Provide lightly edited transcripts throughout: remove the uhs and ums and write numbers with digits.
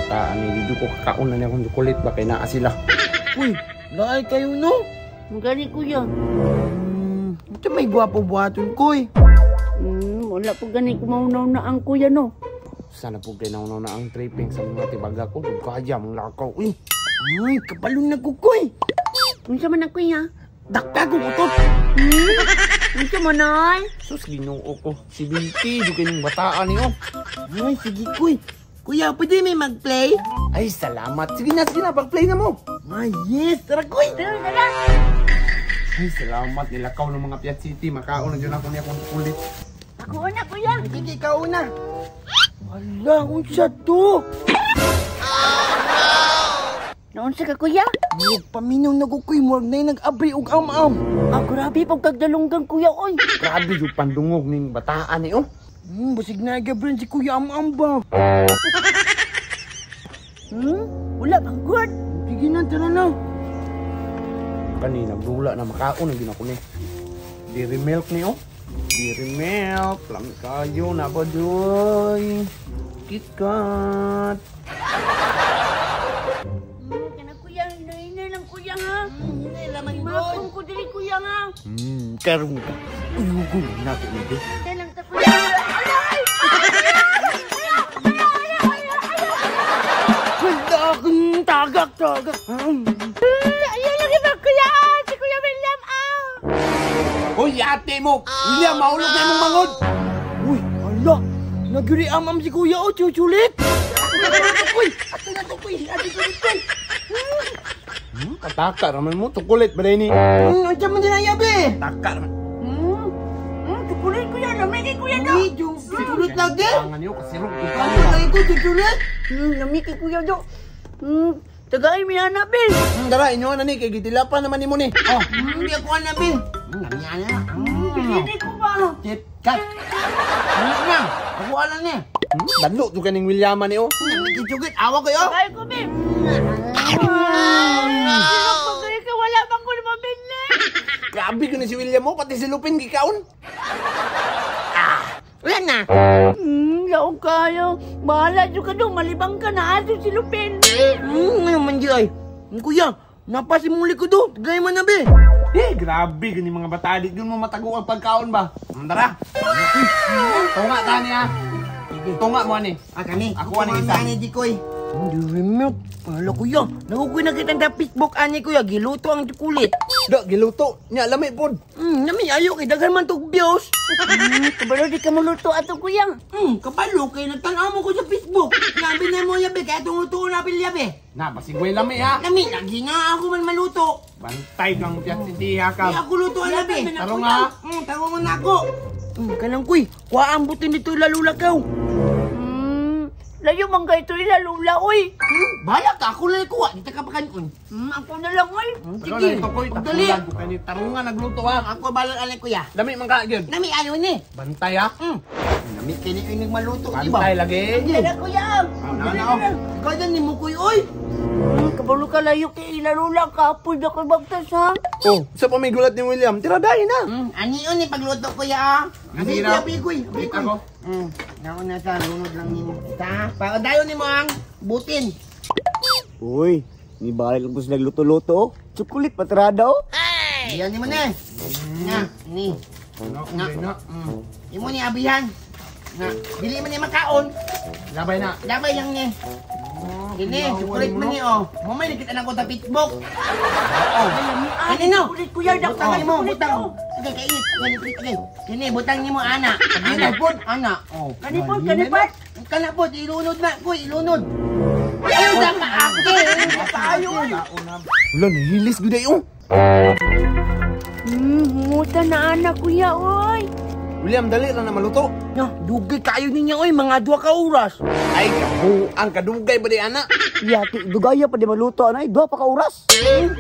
bata ani dito ko kakaon na niya kung chocolate ba kay naa sila. Uy, laay kayo no? Magani kuya. Ito may gwapo-buhaton koy. Wala po gani kumaunaw na ang kuya no. Sana po ginaw na ang tripping sa mga tibaga ko. Kaya mong lakaw. Uy, Ay, kapalong na ko koy. Unsa man ang kuya? Dakta ko utot. Unsa man ay? sus ginoo ko. Si Binti, di kayong bataan niyo. Ay, sige koy. Kuya, pwede may mag-play? Ay, salamat. Sige na, pag-play na mo. Ay, yes. Tara koy. Tara. Ay, salamat. Nilakaw ng mga Piat City. Makaon na dyan ako niya kung kulit. Ako na kuya. Sige, ikaw una. Ala, unsa to? Naunsa ka kuya? Paminaw na ko koy. Murag na yung nag-abri og am-am. Grabe pag kagdalunggang kuya oy. Grabe yung pandungog ng bataan niyo. Basig na gabrin si kuya am-am ba? Wala bang good? Sige na, tara na. Kanina, dula na makaon na gina ko ni. Dairy milk niyo. Dairy milk. Lami kayo na ba doy? KitKat. Kana kuya, hina lang kuya ha. Hindi laman Malapong ko dili kuya nga. Karong ka. Uyugo na ko ni. Dalang ta kuya. Wala akong tagak. Ayaw lagi ba kuya? Si Kuya William Hoy, ate mo! William, maulog na mong mangod! Uy, ala. Nagiri am-am si kuya o, chuchulit. Uy, ato na to koy. Ate ko koy. Kataka naman mo, tukulit ba rin ni? Andiyan man din ayabe. Taka naman. Tukulit kuya, lamigin kuya no. Uy, chuchulit lang din. Tangan niyo, kasirog. Ano lang ito, chuchulit? Lamigin kuya do. Tagay mi hanap eh. Dara, inyo na ni, kay gitilapan naman ni mo ni. Oh, hindi ako anabi. Nganya. Hindi ko ba? KitKat. Ano na? Ako alam niya. Danlo, to kaning Williaman ni oh. Kichugit, awa kayo. Tagay ko mi. Pagay ka, wala bang ko mabili. Grabe ko ni si William mo, pati si Lupin gikaon. Wala na. Yaw kayo. Bahala dyo ka doon, malibang ka na aso si Lupin. Ano man di ay? Kuya, napasimuli ko doon. Tagay man na be. Grabe gani mga bata, di mo matago ang pagkaon ba? Dara. Tunga tani ha. Tunga mo ani. Kani. Ako ani isa. Ani di koy. Hindi remote. Pala kuya. Nakukuy na kitang Facebook ani kuya. Giluto ang kulit. Da, giluto. Nya, lami pod. Nami ayo kay daghan man tog views. Kabalo di ka muluto ato kuya. Kabalo kay nagtanaw mo ko sa Facebook. Sabi na mo yabe kaya tumutuo na bilyabe. Na, basigway lami ha. Nami lagi nga ako man maluto. Bantay kang Piat City ha ka. Kaya ako luto ang labi. Tarong ha. Tarong na ako. Kanang kuy. Kuha ang butin dito lalulakaw. Layo man kayo ito ilalula, uy. Bahala ka, ako lang kuha. Dito ka pa kanon. Ako na lang, uy. Sige, dali. Tarungan nagluto ha. Ako bahala alay kuya. Dami man ka gyud. Nami ayaw ni. Bantay ha. Nami kini inig maluto, di ba? Bantay lagi. Kaya kuya. Ikaw dyan ni mo kuy, oy. Kabalo ka layo kay ilalula ka. Pwede ako bagtas, ha? Oh, sa pamigulat ni William, tiraday na. Ani yun ni pagluto kuya. Kasi Hirap. yabi kuy. Wait ako. Naku na sa lunod lang ni mo. Ta, para dayon ni mo ang butin. Uy, ni balik lang po sila nagluto-luto. Chocolate patrada oh. Diyan ni mo na. Nga, ni. Nga. Imo ni abihan. Nga, dili man ni makaon. Labay na. Labay lang ni. Ini, chocolate man ni oh. Mamay nakita na ko sa Facebook. Ano no? Kulit kuya, Butang mo, butang. Sige, kait. Sige. Kini, butang ni mo ana. Ana pod, ana. Oh. Kanipot, kanipot. Kana pod, ilunod na. Kuy, ilunod. Ayaw na kaake. Ayaw ay. Wala, nahilis gud ayo. Muta na anak kuya, oy. William, dali lang na maluto. No, dugay kayo ninyo oy, mga 2 ka oras. Ay, ang kadugay ba di ana? Yati, dugaya pa di maluto anay, 2 pa ka oras.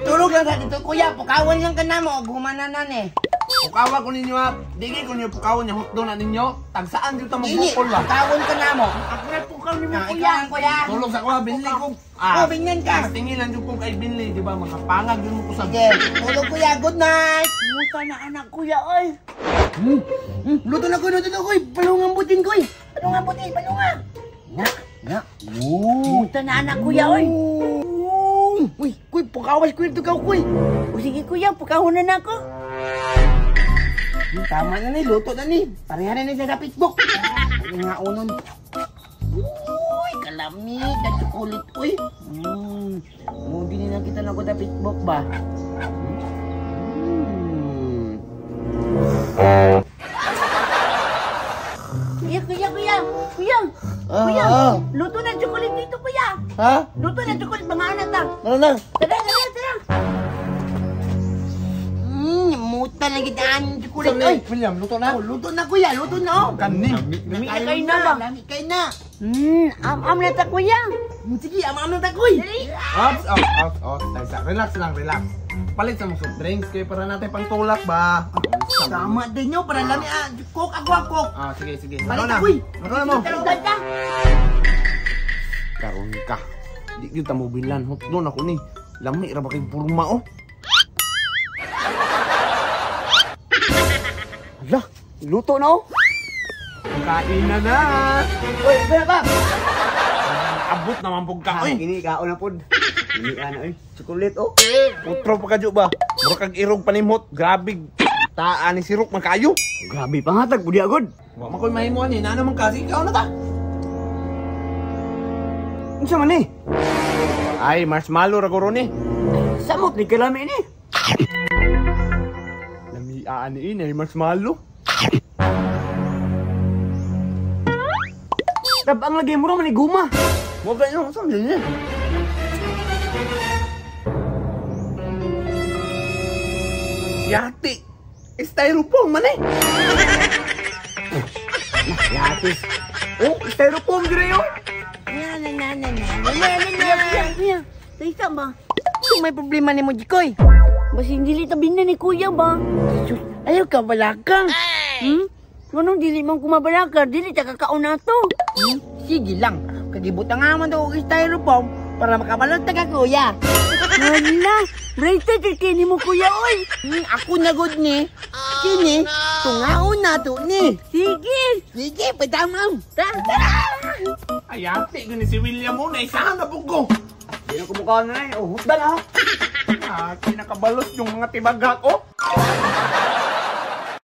Tulog lang sa dito kuya, pukawan lang ka na mo, gumananan eh. Pukawa ko ninyo ha. Digi ko ninyo pukawan niya hotdo na ninyo. Tagsaan dito mo Ini, bukol ba? pukawan ka na mo. Ako na pukaw ni mo Ikaw kuya. ang kuya. Tulog sa ko ha, binli ko. Oh, binyan ka. Tingilan yung kong kay binli, di ba? Mga pangag yun mo ko sa... Sige, tulog kuya, good night. Muta na anak kuya, oy. Luto na ko, palungang butin ko eh. Palungang butin, palungang. Nga. Muta na anak kuya, oy. Uy, kuy, pakawas ko ito ka, kuy. O sige kuya, pagkahunan na ako. Tama na ni, luto na ni. Pareha na ni sa pitbok. Ano nga unon. Uy, kalamig, kulit, uy. Mudi na kita na ko sa pitbok ba? Kuya, luto na chocolate dito, kuya. Ha? Luto na chocolate, mga anak ta. Tara. Tara. Muta na kita ang chocolate, uy. William, luto na. Luto na, kuya, luto na. Kani. Lami kayo na ba? Lami kayo na. Am na ta, kuya. Sige, ama na ta, kuy. Ops. Relax lang, relax. Palit sa mga soft drinks kayo para natin pang tulak ba? Tama din nyo, para lami, coke, coke. Sige. Balik na, kuy. Ano mo? Tarugan ta. Karon ka. Di kita mo bilan. Doon ako ni. Lami ra ba kay purma oh. Hala, luto na oh. Kain na. Uy, ba? Abot naman pug ka oy. Ini kaon na pod. Ini ana oy. Chocolate oh. Utro pa kadyo ba? Mura kag irog panimot. Grabe. Taan ni sirok man kayo. Grabe pangatag budi agod. Wa man koy mahimo ni. Na naman kasi ikaw na ta. Unsa man ni? Ay, marshmallow ra guro ni. Samot ni kalami ini. Lamiaan ni ini marshmallow. Tabang lagi mo man ni guma. Mo ganyo sa ni. Yati. Styrofoam man eh. Yatis. Oh, styrofoam dire yo. Kuya. Taysa ba? Kung may problema ni mo, Jikoy. Basing dili tabi na ni kuya ba? Ayaw ka, balakang. Anong dili man kumabalakar? Dili ta kakaon na to. Sige lang. Kagibot nga man daw ang styrofoam para makabalot ka, kuya. Hala, bracelet kini mo kuya oy. Ako na good ni. Kini, tungaon na to ni. Sige. Sige, patamam. Ay, yati gani si William mo na isahan na bugo. Di na kumukha na eh. Oh, husdan ah. Kinakabalos yung mga tibagak oh.